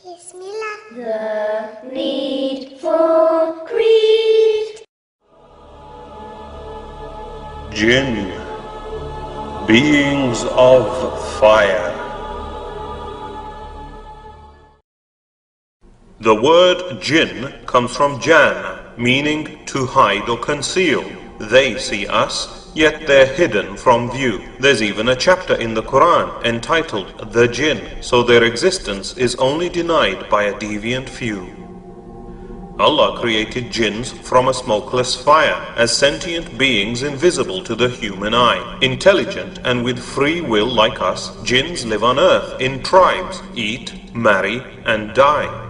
Bismillah. The needful creed. Jinn, beings of fire. The word jinn comes from jan, meaning to hide or conceal. They see us, yet they're hidden from view. There's even a chapter in the Quran entitled The Jinn, so their existence is only denied by a deviant few. Allah created jinns from a smokeless fire as sentient beings invisible to the human eye. Intelligent and with free will like us, jinns live on earth in tribes, eat, marry and die.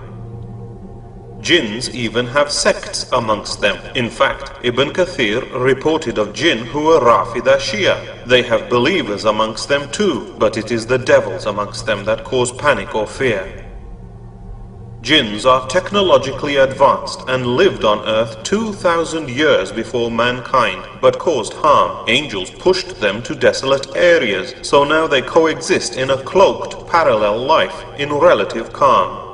Jinns even have sects amongst them. In fact, Ibn Kathir reported of jinn who are Rafida Shia. They have believers amongst them too, but it is the devils amongst them that cause panic or fear. Jinns are technologically advanced and lived on earth 2,000 years before mankind, but caused harm. Angels pushed them to desolate areas, so now they coexist in a cloaked parallel life in relative calm.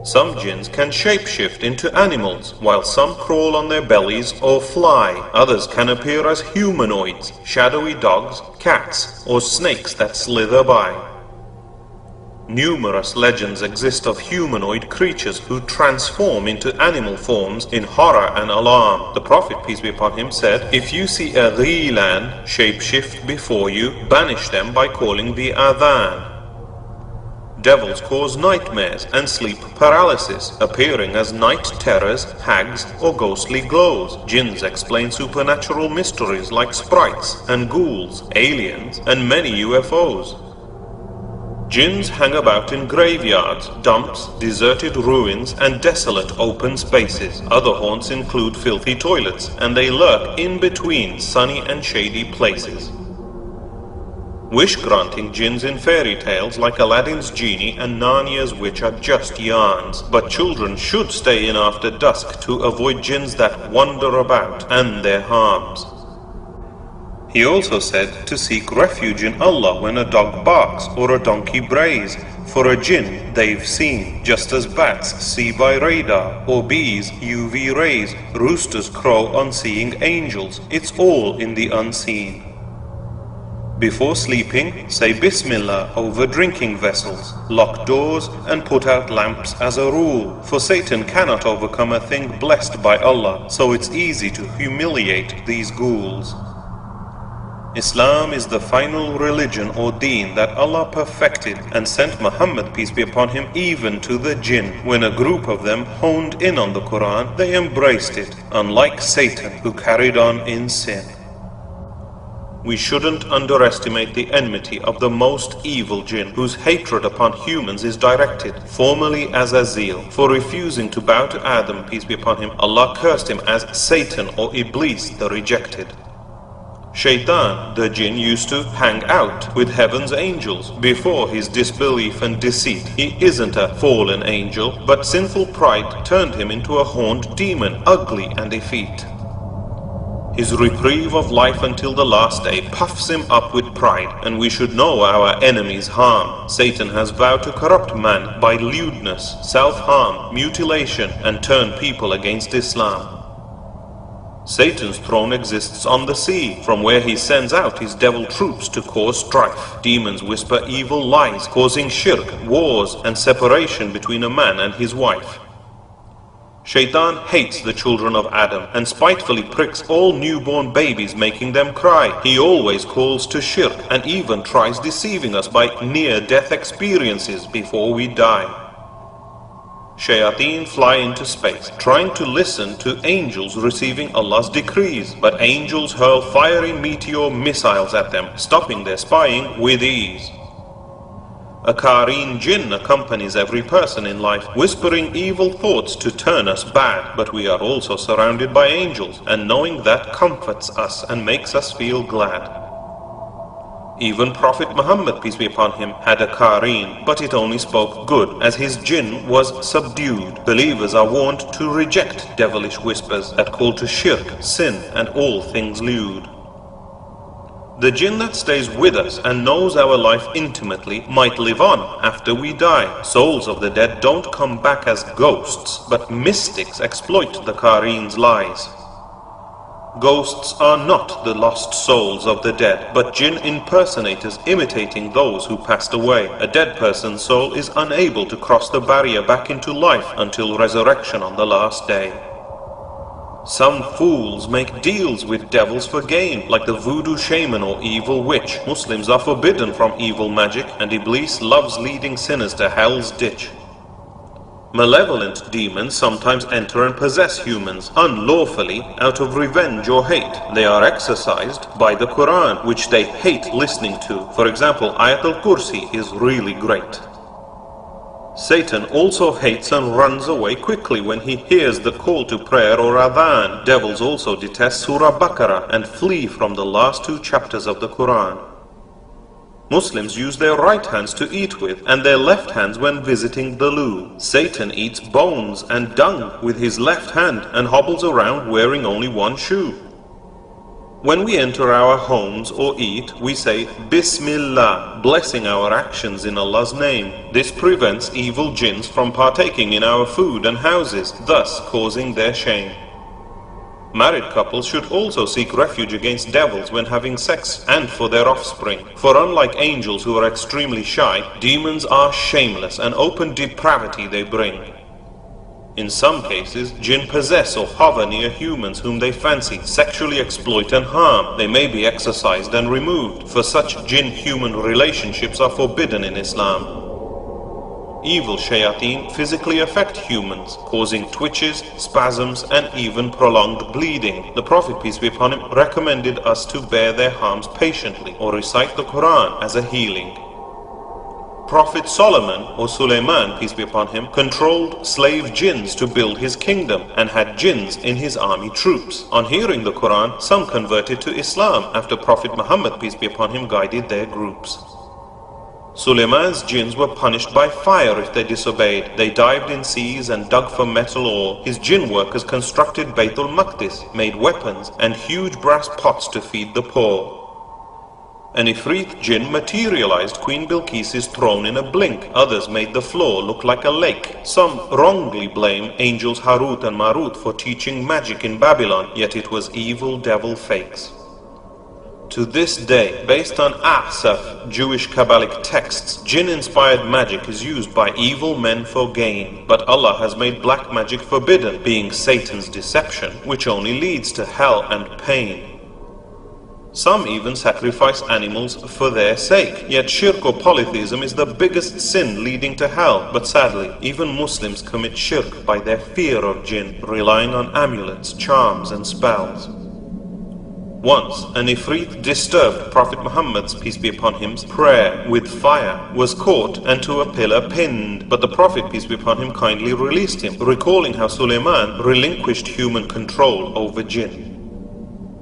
Some jinns can shapeshift into animals, while some crawl on their bellies or fly. Others can appear as humanoids, shadowy dogs, cats, or snakes that slither by. Numerous legends exist of humanoid creatures who transform into animal forms in horror and alarm. The Prophet, peace be upon him, said, "If you see a ghilan shapeshift before you, banish them by calling the adhan." Devils cause nightmares and sleep paralysis, appearing as night terrors, hags, or ghostly glows. Jinns explain supernatural mysteries like sprites and ghouls, aliens, and many UFOs. Jinns hang about in graveyards, dumps, deserted ruins, and desolate open spaces. Other haunts include filthy toilets, and they lurk in between sunny and shady places. Wish-granting jinns in fairy tales like Aladdin's genie and Narnia's witch are just yarns, but children should stay in after dusk to avoid jinns that wander about and their harms. He also said to seek refuge in Allah when a dog barks or a donkey brays, for a jinn they've seen, just as bats see by radar, or bees UV rays, roosters crow on seeing angels. It's all in the unseen. Before sleeping, say Bismillah over drinking vessels, lock doors and put out lamps as a rule, for Satan cannot overcome a thing blessed by Allah, so it's easy to humiliate these ghouls. Islam is the final religion or deen that Allah perfected and sent Muhammad, peace be upon him, even to the jinn. When a group of them honed in on the Quran, they embraced it, unlike Satan, who carried on in sin. We shouldn't underestimate the enmity of the most evil jinn, whose hatred upon humans is directed, formerly as Azil. For refusing to bow to Adam, peace be upon him, Allah cursed him as Satan or Iblis, the rejected. Shaitan, the jinn, used to hang out with heaven's angels before his disbelief and deceit. He isn't a fallen angel, but sinful pride turned him into a horned demon, ugly and effete. His reprieve of life until the last day puffs him up with pride, and we should know our enemy's harm. Satan has vowed to corrupt man by lewdness, self-harm, mutilation, and turn people against Islam. Satan's throne exists on the sea, from where he sends out his devil troops to cause strife. Demons whisper evil lies, causing shirk, wars, and separation between a man and his wife. Shaitan hates the children of Adam and spitefully pricks all newborn babies, making them cry. He always calls to shirk and even tries deceiving us by near-death experiences before we die. Shayateen fly into space, trying to listen to angels receiving Allah's decrees, but angels hurl fiery meteor missiles at them, stopping their spying with ease. A Qareen jinn accompanies every person in life, whispering evil thoughts to turn us bad, but we are also surrounded by angels, and knowing that comforts us and makes us feel glad. Even Prophet Muhammad, peace be upon him, had a Qareen, but it only spoke good, as his jinn was subdued. Believers are warned to reject devilish whispers that call to shirk, sin, and all things lewd. The jinn that stays with us and knows our life intimately might live on after we die. Souls of the dead don't come back as ghosts, but mystics exploit the Qareen's lies. Ghosts are not the lost souls of the dead, but jinn impersonators imitating those who passed away. A dead person's soul is unable to cross the barrier back into life until resurrection on the last day. Some fools make deals with devils for gain, like the voodoo shaman or evil witch. Muslims are forbidden from evil magic, and Iblis loves leading sinners to hell's ditch. Malevolent demons sometimes enter and possess humans unlawfully out of revenge or hate. They are exorcised by the Quran, which they hate listening to. For example, Ayat al-Kursi is really great. Satan also hates and runs away quickly when he hears the call to prayer or adhan. Devils also detest Surah Baqarah and flee from the last 2 chapters of the Quran. Muslims use their right hands to eat with and their left hands when visiting the loo. Satan eats bones and dung with his left hand and hobbles around wearing only one shoe. When we enter our homes or eat, we say Bismillah, blessing our actions in Allah's name. This prevents evil jinns from partaking in our food and houses, thus causing their shame. Married couples should also seek refuge against devils when having sex and for their offspring. For unlike angels who are extremely shy, demons are shameless and open depravity they bring. In some cases, jinn possess or hover near humans whom they fancy, sexually exploit and harm. They may be exorcised and removed, for such jinn-human relationships are forbidden in Islam. Evil shayateen physically affect humans, causing twitches, spasms, and even prolonged bleeding. The Prophet, peace be upon him, recommended us to bear their harms patiently or recite the Quran as a healing. Prophet Solomon, or Suleiman, peace be upon him, controlled slave jinns to build his kingdom and had jinns in his army troops. On hearing the Quran, some converted to Islam after Prophet Muhammad, peace be upon him, guided their groups. Suleiman's jinns were punished by fire if they disobeyed. They dived in seas and dug for metal ore. His jinn workers constructed Baytul Maqdis, made weapons and huge brass pots to feed the poor. An Ifrit jinn materialized Queen Bilqis's throne in a blink. Others made the floor look like a lake. Some wrongly blame angels Harut and Marut for teaching magic in Babylon, yet it was evil devil fakes. To this day, based on Ahsaf, Jewish Kabbalic texts, jinn-inspired magic is used by evil men for gain. But Allah has made black magic forbidden, being Satan's deception, which only leads to hell and pain. Some even sacrifice animals for their sake. Yet shirk or polytheism is the biggest sin leading to hell. But sadly, even Muslims commit shirk by their fear of jinn, relying on amulets, charms and spells. Once, an Ifrit disturbed Prophet Muhammad's, peace be upon him, prayer with fire, was caught and to a pillar pinned. But the Prophet, peace be upon him, kindly released him, recalling how Suleiman relinquished human control over jinn.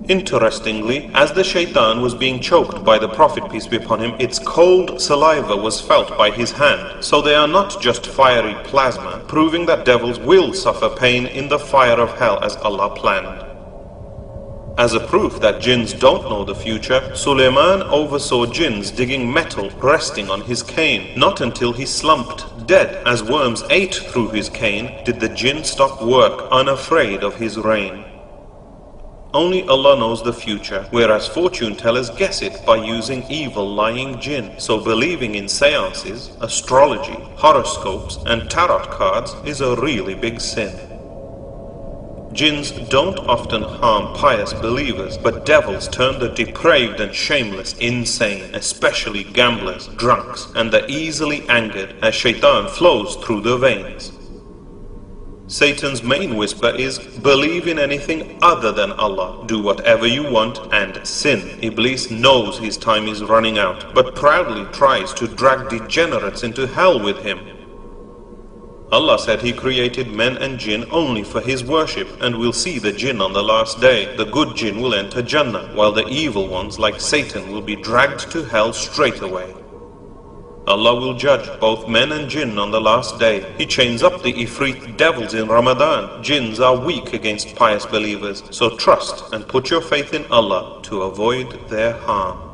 Interestingly, as the shaitan was being choked by the Prophet, peace be upon him, its cold saliva was felt by his hand. So they are not just fiery plasma, proving that devils will suffer pain in the fire of hell as Allah planned. As a proof that jinns don't know the future, Suleiman oversaw jinns digging metal resting on his cane. Not until he slumped dead as worms ate through his cane did the jinn stop work, unafraid of his reign. Only Allah knows the future, whereas fortune tellers guess it by using evil lying jinn. So believing in seances, astrology, horoscopes and tarot cards is a really big sin. Jinns don't often harm pious believers, but devils turn the depraved and shameless insane, especially gamblers, drunks, and the easily angered, as shaitan flows through the veins. Satan's main whisper is, believe in anything other than Allah, do whatever you want and sin. Iblis knows his time is running out, but proudly tries to drag degenerates into hell with him. Allah said He created men and jinn only for His worship, and will see the jinn on the last day. The good jinn will enter Jannah, while the evil ones like Satan will be dragged to hell straight away. Allah will judge both men and jinn on the last day. He chains up the Ifrit devils in Ramadan. Jinns are weak against pious believers, so trust and put your faith in Allah to avoid their harm.